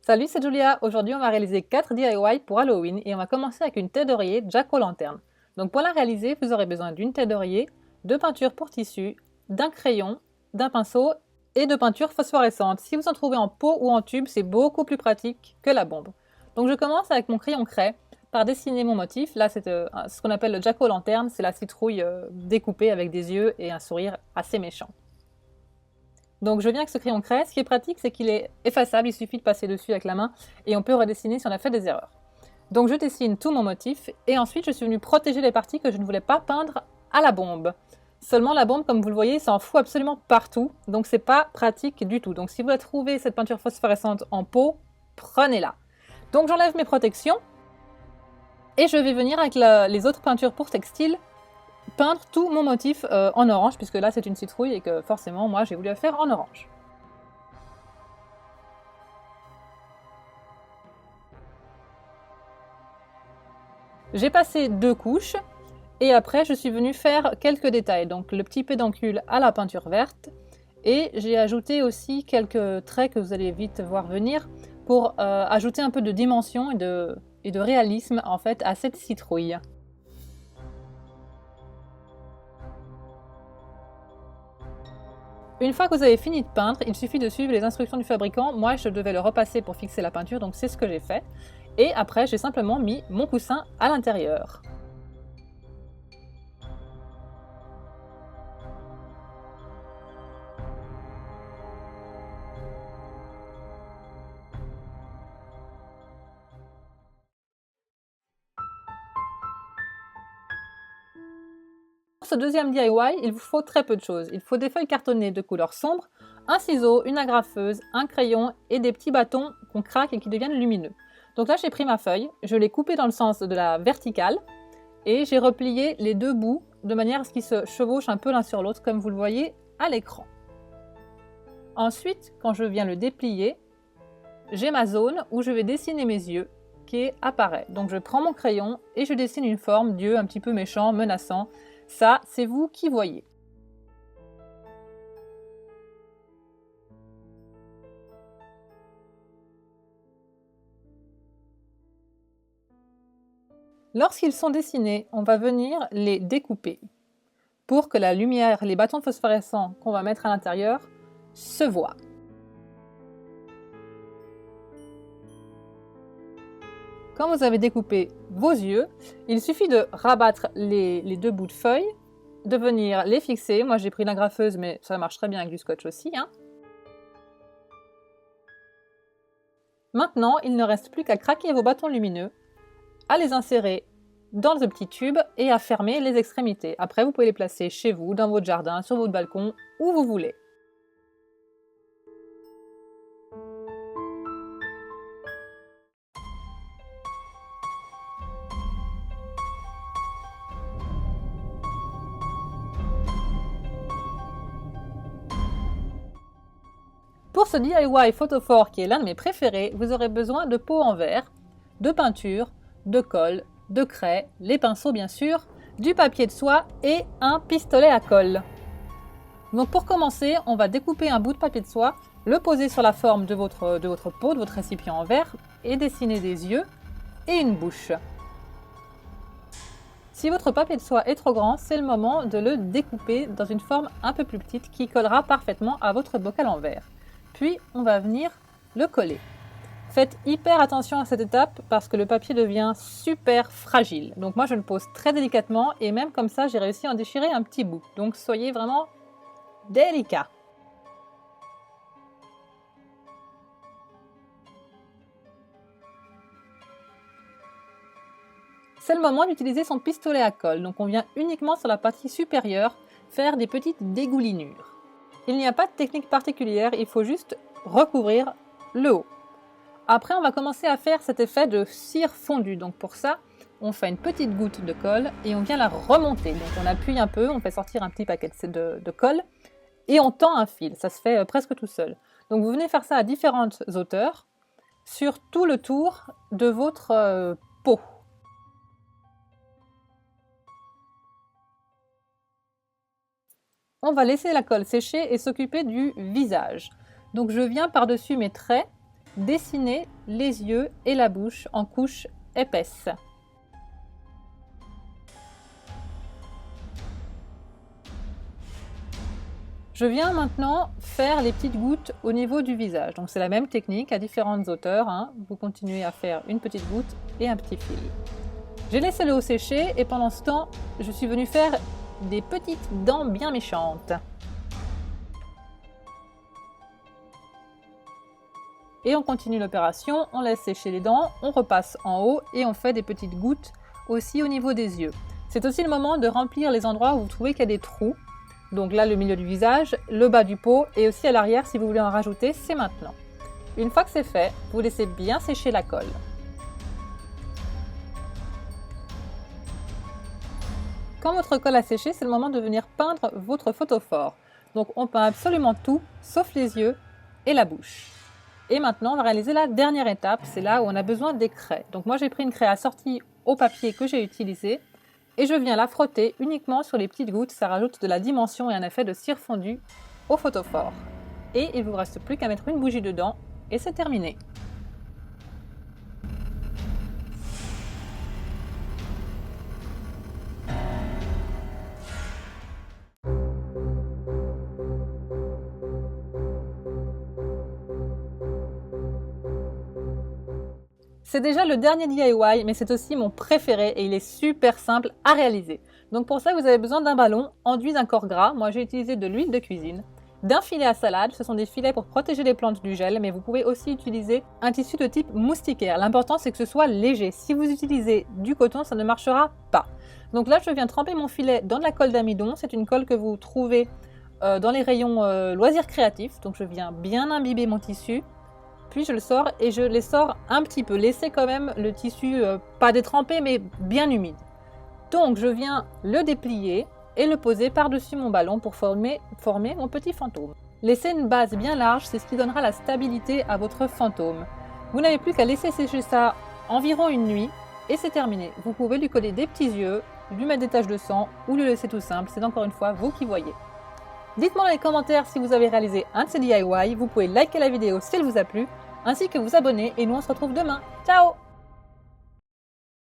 Salut, c'est Julia. Aujourd'hui, on va réaliser 4 DIY pour Halloween et on va commencer avec une tête d'oreiller Jack-o'-lanterne. Donc pour la réaliser, vous aurez besoin d'une tête d'oreiller, de peinture pour tissu, d'un crayon, d'un pinceau et de peinture phosphorescente. Si vous en trouvez en pot ou en tube, c'est beaucoup plus pratique que la bombe. Donc je commence avec mon crayon craie par dessiner mon motif. Là, c'est ce qu'on appelle le Jack-o'-lanterne, c'est la citrouille découpée avec des yeux et un sourire assez méchant. Donc je viens avec ce crayon craie. Ce qui est pratique, c'est qu'il est effaçable, il suffit de passer dessus avec la main et on peut redessiner si on a fait des erreurs. Donc je dessine tout mon motif et ensuite je suis venue protéger les parties que je ne voulais pas peindre à la bombe. Seulement la bombe, comme vous le voyez, s'en fout absolument partout, donc c'est pas pratique du tout. Donc si vous voulez trouver cette peinture phosphorescente en pot, prenez-la. Donc j'enlève mes protections et je vais venir avec les autres peintures pour textile peindre tout mon motif en orange, puisque là c'est une citrouille et que forcément moi j'ai voulu la faire en orange. J'ai passé 2 couches et après je suis venue faire quelques détails, donc le petit pédoncule à la peinture verte et j'ai ajouté aussi quelques traits que vous allez vite voir venir pour ajouter un peu de dimension et de réalisme en fait à cette citrouille. Une fois que vous avez fini de peindre, il suffit de suivre les instructions du fabricant. Moi, je devais le repasser pour fixer la peinture, donc c'est ce que j'ai fait. Et après, j'ai simplement mis mon coussin à l'intérieur. Pour ce deuxième DIY, il vous faut très peu de choses. Il faut des feuilles cartonnées de couleur sombre, un ciseau, une agrafeuse, un crayon et des petits bâtons qu'on craque et qui deviennent lumineux. Donc là, j'ai pris ma feuille, je l'ai coupée dans le sens de la verticale et j'ai replié les deux bouts de manière à ce qu'ils se chevauchent un peu l'un sur l'autre comme vous le voyez à l'écran. Ensuite, quand je viens le déplier, j'ai ma zone où je vais dessiner mes yeux qui apparaît. Donc je prends mon crayon et je dessine une forme d'yeux un petit peu méchant, menaçant. Ça, c'est vous qui voyez. Lorsqu'ils sont dessinés, on va venir les découper pour que la lumière, les bâtons phosphorescents qu'on va mettre à l'intérieur se voient. Quand vous avez découpé vos yeux, il suffit de rabattre les deux bouts de feuille, de venir les fixer. Moi j'ai pris l'agrafeuse, mais ça marche très bien avec du scotch aussi. Maintenant, il ne reste plus qu'à craquer vos bâtons lumineux, à les insérer dans le petit tube et à fermer les extrémités. Après, vous pouvez les placer chez vous, dans votre jardin, sur votre balcon, où vous voulez. Pour ce DIY photophore qui est l'un de mes préférés, vous aurez besoin de pots en verre, de peinture, de colle, de craie, les pinceaux bien sûr, du papier de soie et un pistolet à colle. Donc pour commencer, on va découper un bout de papier de soie, le poser sur la forme de votre pot, de votre récipient en verre et dessiner des yeux et une bouche. Si votre papier de soie est trop grand, c'est le moment de le découper dans une forme un peu plus petite qui collera parfaitement à votre bocal en verre. Puis on va venir le coller. Faites hyper attention à cette étape parce que le papier devient super fragile. Donc moi je le pose très délicatement et même comme ça j'ai réussi à en déchirer un petit bout. Donc soyez vraiment délicat. C'est le moment d'utiliser son pistolet à colle. Donc on vient uniquement sur la partie supérieure faire des petites dégoulinures. Il n'y a pas de technique particulière, il faut juste recouvrir le haut. Après, on va commencer à faire cet effet de cire fondue. Donc pour ça, on fait une petite goutte de colle et on vient la remonter. Donc on appuie un peu, on fait sortir un petit paquet de colle et on tend un fil. Ça se fait presque tout seul. Donc vous venez faire ça à différentes hauteurs sur tout le tour de votre pot. On va laisser la colle sécher et s'occuper du visage. Donc je viens par-dessus mes traits dessiner les yeux et la bouche en couches épaisses. Je viens maintenant faire les petites gouttes au niveau du visage. Donc c'est la même technique à différentes hauteurs, hein. Vous continuez à faire une petite goutte et un petit fil. J'ai laissé l'eau sécher et pendant ce temps, je suis venue faire des petites dents bien méchantes. Et on continue l'opération, on laisse sécher les dents, on repasse en haut et on fait des petites gouttes aussi au niveau des yeux. C'est aussi le moment de remplir les endroits où vous trouvez qu'il y a des trous. Donc là, le milieu du visage, le bas du pot et aussi à l'arrière si vous voulez en rajouter, c'est maintenant. Une fois que c'est fait, vous laissez bien sécher la colle. Quand votre colle a séché, c'est le moment de venir peindre votre photophore. Donc on peint absolument tout, sauf les yeux et la bouche. Et maintenant, on va réaliser la dernière étape, c'est là où on a besoin des craies. Donc moi, j'ai pris une craie assortie au papier que j'ai utilisé et je viens la frotter uniquement sur les petites gouttes. Ça rajoute de la dimension et un effet de cire fondue au photophore. Et il ne vous reste plus qu'à mettre une bougie dedans et c'est terminé. C'est déjà le dernier DIY, mais c'est aussi mon préféré et il est super simple à réaliser. Donc pour ça, vous avez besoin d'un ballon enduit d'un corps gras. Moi, j'ai utilisé de l'huile de cuisine, d'un filet à salade. Ce sont des filets pour protéger les plantes du gel, mais vous pouvez aussi utiliser un tissu de type moustiquaire. L'important, c'est que ce soit léger. Si vous utilisez du coton, ça ne marchera pas. Donc là, je viens tremper mon filet dans de la colle d'amidon. C'est une colle que vous trouvez dans les rayons loisirs créatifs. Donc je viens bien imbiber mon tissu. Puis je le sors et je les sors un petit peu. Laissez quand même le tissu pas détrempé mais bien humide. Donc je viens le déplier et le poser par-dessus mon ballon pour former mon petit fantôme. Laissez une base bien large, c'est ce qui donnera la stabilité à votre fantôme. Vous n'avez plus qu'à laisser sécher ça environ une nuit et c'est terminé. Vous pouvez lui coller des petits yeux, lui mettre des taches de sang ou le laisser tout simple. C'est encore une fois vous qui voyez. Dites-moi dans les commentaires si vous avez réalisé un de ces DIY. Vous pouvez liker la vidéo si elle vous a plu, ainsi que vous abonner et nous on se retrouve demain. Ciao!